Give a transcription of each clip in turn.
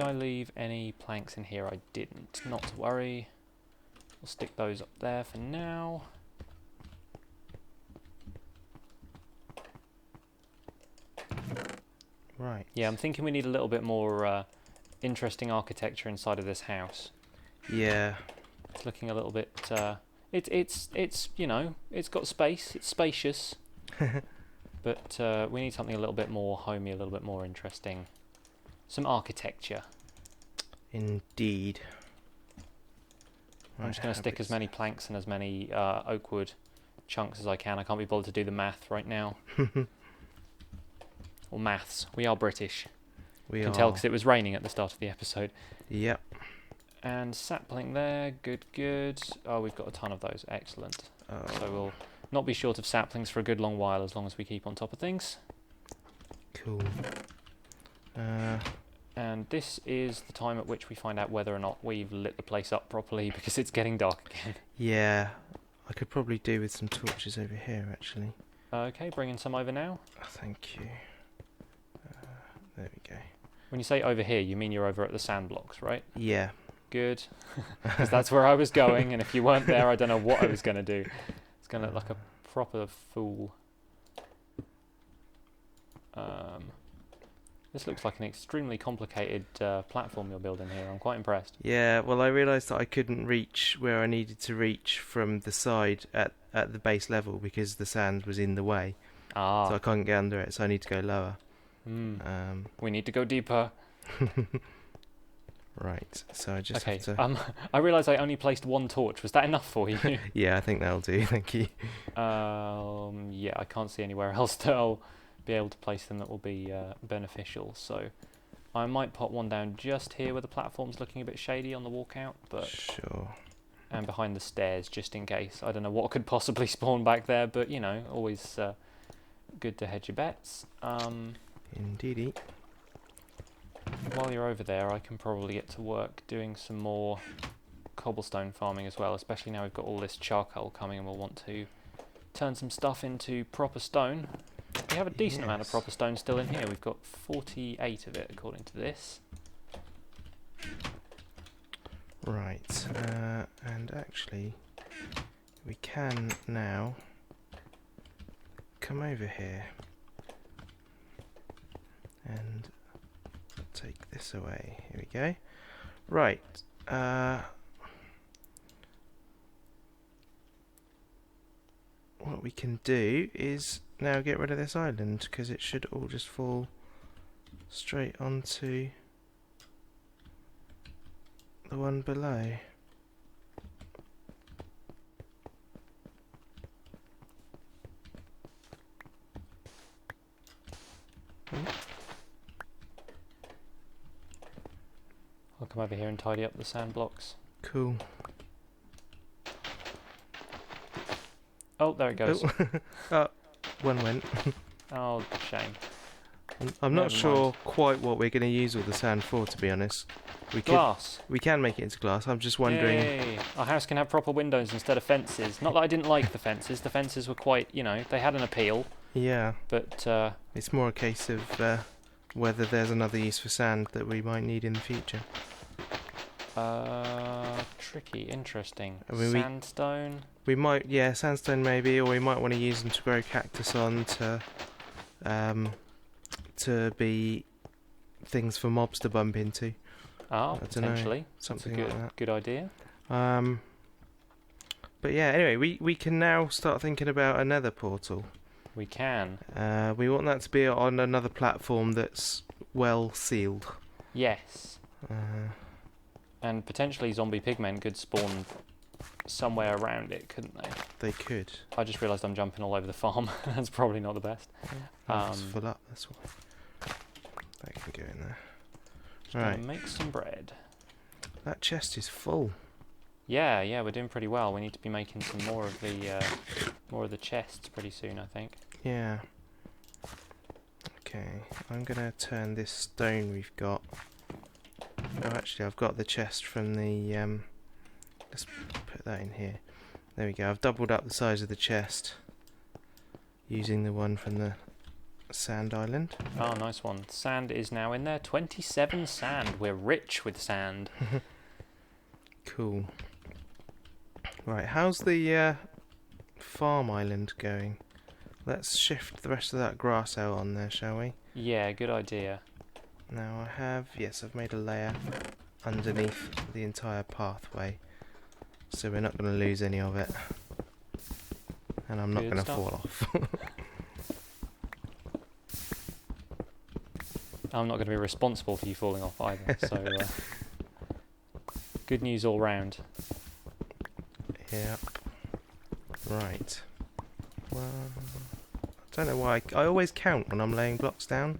I leave any planks in here? I didn't. Not to worry. We'll stick those up there for now. Right. Yeah, I'm thinking we need a little bit more interesting architecture inside of this house. Yeah. It's looking a little bit. It's you know, it's got space. It's spacious. But we need something a little bit more homey, a little bit more interesting. Some architecture. Indeed. I'm just going to stick as many planks and as many oak wood chunks as I can. I can't be bothered to do the math right now. Or maths. We are British. We You can are. tell because it was raining at the start of the episode. Yep. And sapling there. Good, good. Oh, we've got a ton of those. Excellent. So we'll not be short of saplings for a good long while as long as we keep on top of things. Cool. And this is the time at which we find out whether or not we've lit the place up properly because it's getting dark again. Yeah. I could probably do with some torches over here, actually. Okay, bringing some over now. Thank you. There we go. When you say over here, you mean you're over at the sand blocks, right? Yeah. Good. Because that's where I was going, and if you weren't there, I don't know what I was going to do. It's going to look like a proper fool. This looks like an extremely complicated platform you're building here. I'm quite impressed. Yeah, well, I realised that I couldn't reach where I needed to reach from the side at the base level because the sand was in the way. Ah. So I can't get under it, so I need to go lower. We need to go deeper. Right, so I just Okay, have to... I realise I only placed one torch. Was that enough for you? Yeah, I think that'll do, thank you. Yeah, I can't see anywhere else that I'll be able to place them that will be beneficial. So I might put one down just here where the platform's looking a bit shady on the walkout, but Sure. and behind the stairs just in case. I don't know what could possibly spawn back there, but you know, always good to hedge your bets. Indeedy. While you're over there, I can probably get to work doing some more cobblestone farming as well, especially now we've got all this charcoal coming and we'll want to turn some stuff into proper stone. We have a decent amount of proper stone still in here. We've got 48 of it according to this. Right, and actually we can now come over here and take this away. Here we go. Right, what we can do is now get rid of this island because it should all just fall straight onto the one below. I'll come over here and tidy up the sand blocks. Cool. Oh, there it goes. Oh, one went. Oh, shame. I'm not Never sure mind. quite what we're going to use all the sand for, to be honest. Glass. We can make it into glass. I'm just wondering. Yay. Our house can have proper windows instead of fences. Not that I didn't like the fences. The fences were quite, you know, they had an appeal. Yeah. But It's more a case of whether there's another use for sand that we might need in the future. Tricky, interesting. I mean, Sandstone. We might, yeah, sandstone maybe, or we might want to use them to grow cactus on to be things for mobs to bump into. Oh, I dunno, potentially. something That's a like that. good idea. But yeah, anyway, we can now start thinking about a nether portal. We can. We want that to be on another platform that's well sealed. Yes. And potentially zombie pigmen could spawn somewhere around it, couldn't they? They could. I just realised I'm jumping all over the farm. That's probably not the best. It's full up, that's why. That can go in there. Just Right. gonna make some bread. That chest is full. Yeah, we're doing pretty well. We need to be making some more of the chests pretty soon, I think. Yeah. Okay, I'm gonna turn this stone we've got. Oh, actually, I've got the chest from the. Let's put that in here. There we go. I've doubled up the size of the chest using the one from the sand island. Oh, nice one. Sand is now in there. 27 sand. We're rich with sand. Cool. Right, how's the farm island going? Let's shift the rest of that grass out on there, shall we? Yeah, good idea. Now I've made a layer underneath the entire pathway, so we're not going to lose any of it. And I'm not Good going to stuff. fall off. I'm not going to be responsible for you falling off either, so good news all round. Yep. Right. Well, I don't know why. I always count when I'm laying blocks down,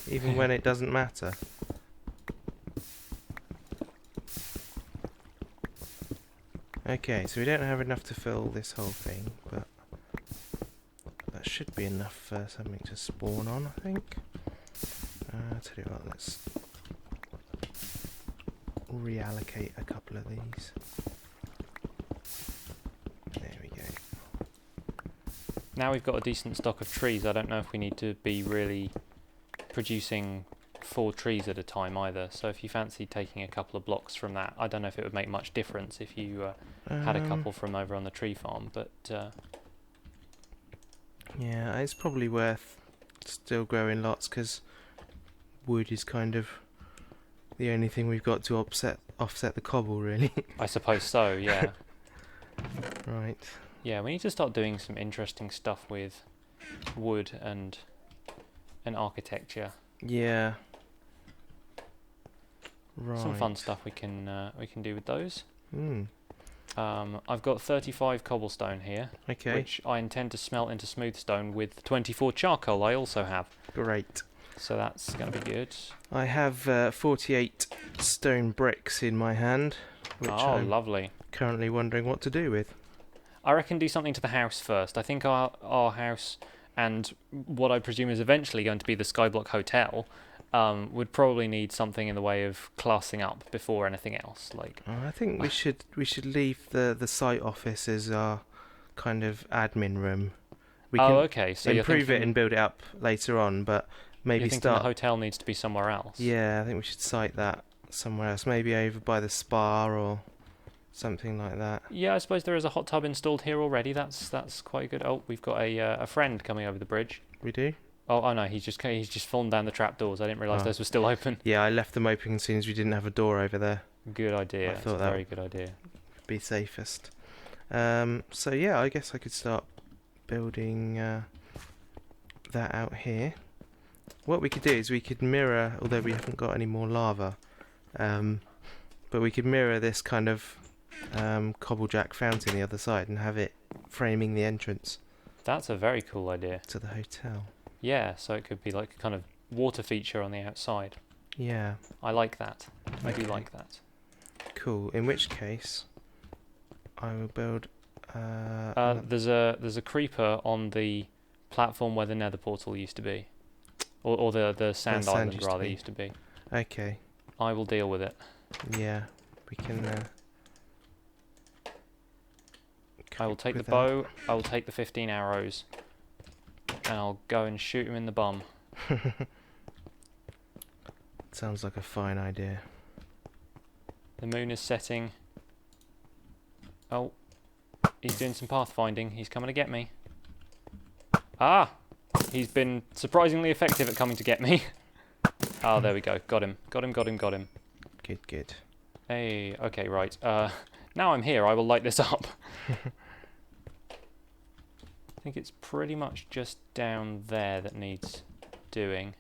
even when it doesn't matter. Okay, so we don't have enough to fill this whole thing, but that should be enough for something to spawn on, I think. I'll tell you what, let's reallocate a couple of these. There we go. Now we've got a decent stock of trees, I don't know if we need to be really producing 4 trees at a time either, so if you fancy taking a couple of blocks from that, I don't know if it would make much difference if you had a couple from over on the tree farm, but yeah, it's probably worth still growing lots, because wood is kind of the only thing we've got to offset the cobble, really. I suppose so, yeah. Right. Yeah, we need to start doing some interesting stuff with wood and architecture. Yeah. Right. Some fun stuff we can do with those. Hmm. I've got 35 cobblestone here, Okay. which I intend to smelt into smooth stone with 24 charcoal I also have. Great. So that's going to be good. I have 48 stone bricks in my hand, which Oh, I'm lovely. currently wondering what to do with. I reckon do something to the house first. I think our house and what I presume is eventually going to be the Skyblock Hotel would probably need something in the way of classing up before anything else. Like, I think we should leave the site office as our kind of admin room. We can okay. So improve it and build it up later on, but maybe you're thinking start. the hotel needs to be somewhere else. Yeah, I think we should site that somewhere else, maybe over by the spa or something like that. Yeah, I suppose there is a hot tub installed here already. That's quite good. Oh, we've got a friend coming over the bridge. We do? Oh no, he's just fallen down the trapdoors. I didn't realise those were still open. Yeah, I left them open as soon as we didn't have a door over there. Good idea. I That's thought a that very good idea. Be safest. So yeah, I guess I could start building that out here. What we could do is we could mirror, although we haven't got any more lava, but we could mirror this kind of cobblejack fountain the other side and have it framing the entrance That's a very cool idea. to the hotel. Yeah, so it could be like a kind of water feature on the outside. Yeah, I like that. I do Okay. like that. cool. In which case, I will build. There's a creeper on the platform where the nether portal used to be. Or the sand sand island, used to rather, be. used to be. Okay. I will deal with it. Yeah, we can. I will take the with that. bow, I will take the 15 arrows, and I'll go and shoot him in the bum. Sounds like a fine idea. The moon is setting. Oh, he's doing some pathfinding. He's coming to get me. Ah! He's been surprisingly effective at coming to get me. Oh, there we go. Got him. Got him, got him, got him. Good, good. Hey, okay, right. Now I'm here, I will light this up. I think it's pretty much just down there that needs doing.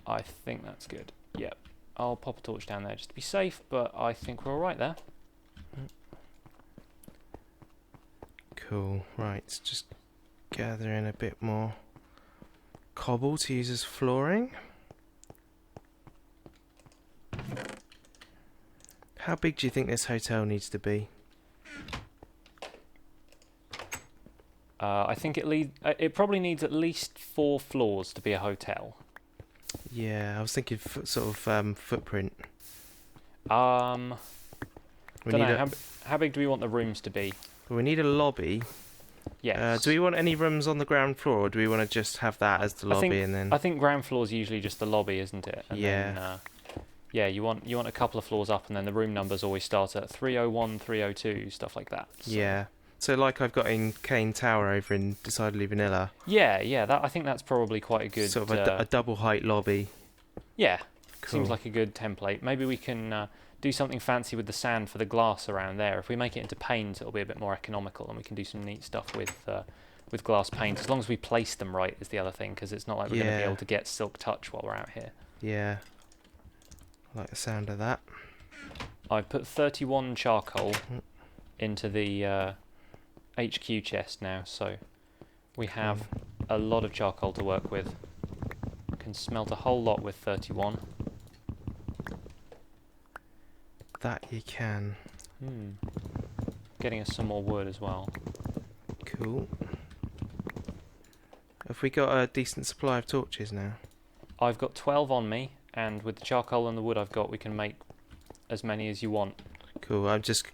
I think that's good. Yep. I'll pop a torch down there just to be safe, but I think we're alright there. Cool. Right, let's just gather in a bit more cobble to use as flooring. How big do you think this hotel needs to be? I think it probably needs at least 4 floors to be a hotel. Yeah, I was thinking sort of footprint. We Don't need know, how big do we want the rooms to be? we need a lobby Yes. Do we want any rooms on the ground floor, or do we want to just have that as the lobby and then? I think ground floor is usually just the lobby, isn't it? And Yeah. Then, yeah, you want a couple of floors up, and then the room numbers always start at 301, 302, stuff like that. So. Yeah. So like I've got in Kaine Tower over in Decidedly Vanilla. Yeah. I think that's probably quite a good. Sort of a double height lobby. Yeah. Cool. Seems like a good template. Maybe we can do something fancy with the sand for the glass around there. If we make it into panes, it'll be a bit more economical, and we can do some neat stuff with glass panes. As long as we place them right is the other thing, because it's not like we're going to be able to get silk touch while we're out here. Yeah. I like the sound of that. I've put 31 charcoal into the HQ chest now, so we have a lot of charcoal to work with. Can smelt a whole lot with 31. That you can. Getting us some more wood as well. Cool. Have we got a decent supply of torches now? I've got 12 on me, and with the charcoal and the wood I've got, we can make as many as you want. Cool. I'm just,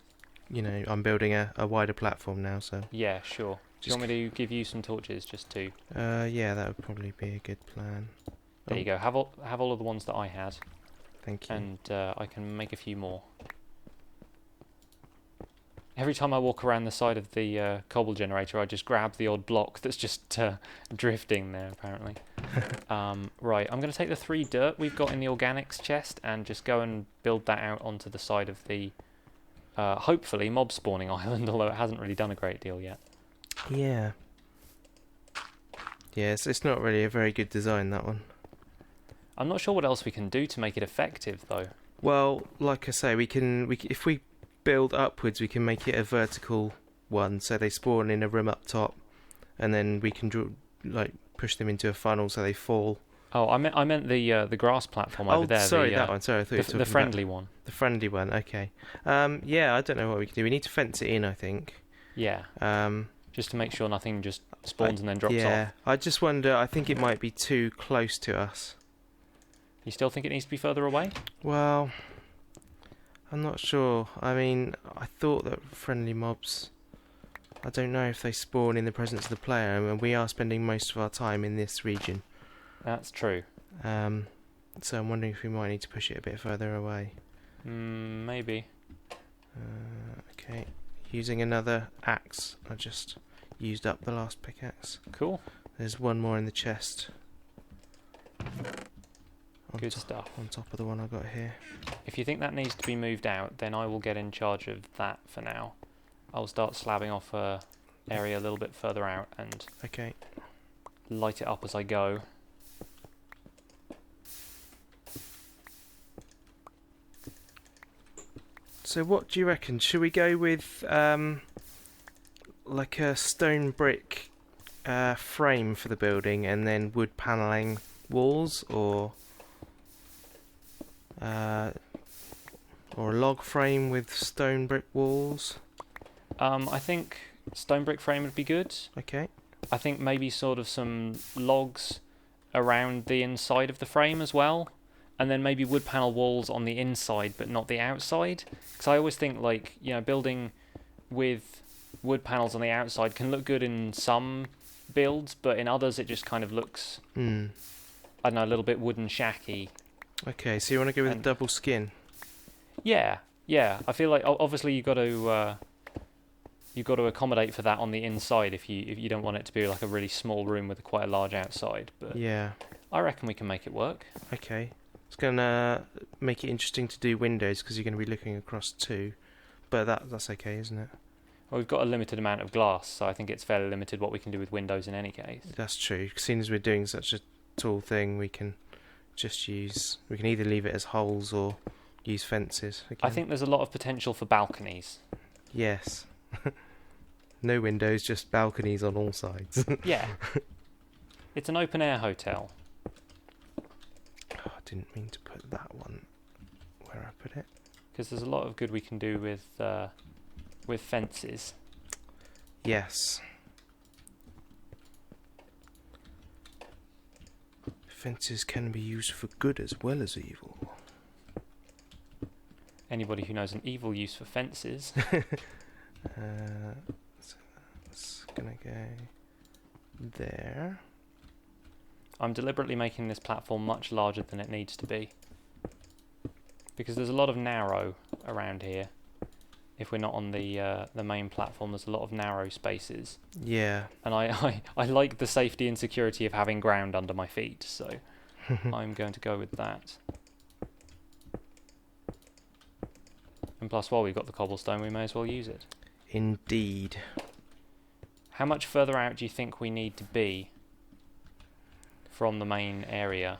I'm building a wider platform now, so. Yeah, sure. Do you want me to give you some torches just to? Yeah, that would probably be a good plan. There you go. Have all of the ones that I had. Thank you. And I can make a few more. Every time I walk around the side of the cobble generator, I just grab the odd block that's just drifting there, apparently. Right, I'm going to take the 3 dirt we've got in the organics chest and just go and build that out onto the side of the, hopefully, mob spawning island, although it hasn't really done a great deal yet. Yeah. Yeah, it's not really a very good design, that one. I'm not sure what else we can do to make it effective, though. Well, like I say, we if we build upwards, we can make it a vertical one, so they spawn in a room up top, and then we can push them into a funnel so they fall. Oh, I meant the grass platform over there. Sorry, that one. Sorry, I thought you were talking the friendly about one. The friendly one. Okay. Yeah, I don't know what we can do. We need to fence it in, I think. Yeah. Just to make sure nothing just spawns and then drops off. Yeah, I just wonder. I think it might be too close to us. You still think it needs to be further away? Well, I'm not sure. I mean, I thought that friendly mobs, I don't know if they spawn in the presence of the player, and we are spending most of our time in this region. That's true. So I'm wondering if we might need to push it a bit further away. Maybe. Okay, using another axe. I just used up the last pickaxe. Cool. There's one more in the chest. Good stuff. On top of the one I got here. If you think that needs to be moved out, then I will get in charge of that for now. I'll start slabbing off a area a little bit further out and light it up as I go. So what do you reckon? Should we go with like a stone brick frame for the building and then wood panelling walls, or a log frame with stone brick walls? I think stone brick frame would be good. Okay. I think maybe sort of some logs around the inside of the frame as well, and then maybe wood panel walls on the inside but not the outside, because I always think building with wood panels on the outside can look good in some builds, but in others it just kind of looks I don't know, a little bit wooden shacky. Okay, so you want to go with a double skin? Yeah. I feel like obviously you've got to accommodate for that on the inside if you don't want it to be like a really small room with quite a large outside. But yeah, I reckon we can make it work. Okay, it's gonna make it interesting to do windows because you're going to be looking across two, but that's okay, isn't it? Well, we've got a limited amount of glass, so I think it's fairly limited what we can do with windows in any case. That's true. Seeing as we're doing such a tall thing, we can either leave it as holes or use fences again. I think there's a lot of potential for balconies. Yes. No windows, just balconies on all sides. Yeah. It's an open air hotel. Oh, I didn't mean to put that one where I put it. Because there's a lot of good we can do with fences. Yes. Fences can be used for good as well as evil. Anybody who knows an evil use for fences. So that's gonna go there. I'm deliberately making this platform much larger than it needs to be, because there's a lot of narrow around here. If we're not on the main platform, there's a lot of narrow spaces. Yeah. And I like the safety and security of having ground under my feet, so I'm going to go with that. And plus, while we've got the cobblestone, we may as well use it. Indeed. How much further out do you think we need to be from the main area?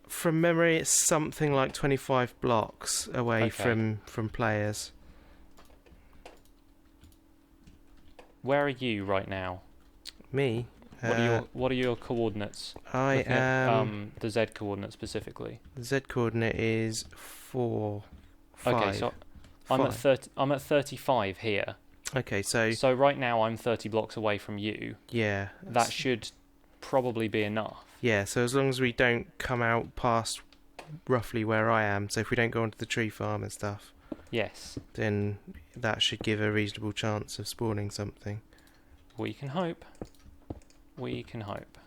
From memory, it's something like 25 blocks away from players. Where are you right now? Me? What are your coordinates? I Looking at, am... the Z coordinate specifically. The Z coordinate is 4, 5. Okay, so I'm at 35 here. Okay, so right now I'm 30 blocks away from you. Yeah. That should probably be enough. Yeah, so as long as we don't come out past roughly where I am, so if we don't go onto the tree farm and stuff, Yes. then that should give a reasonable chance of spawning something. We can hope. We can hope.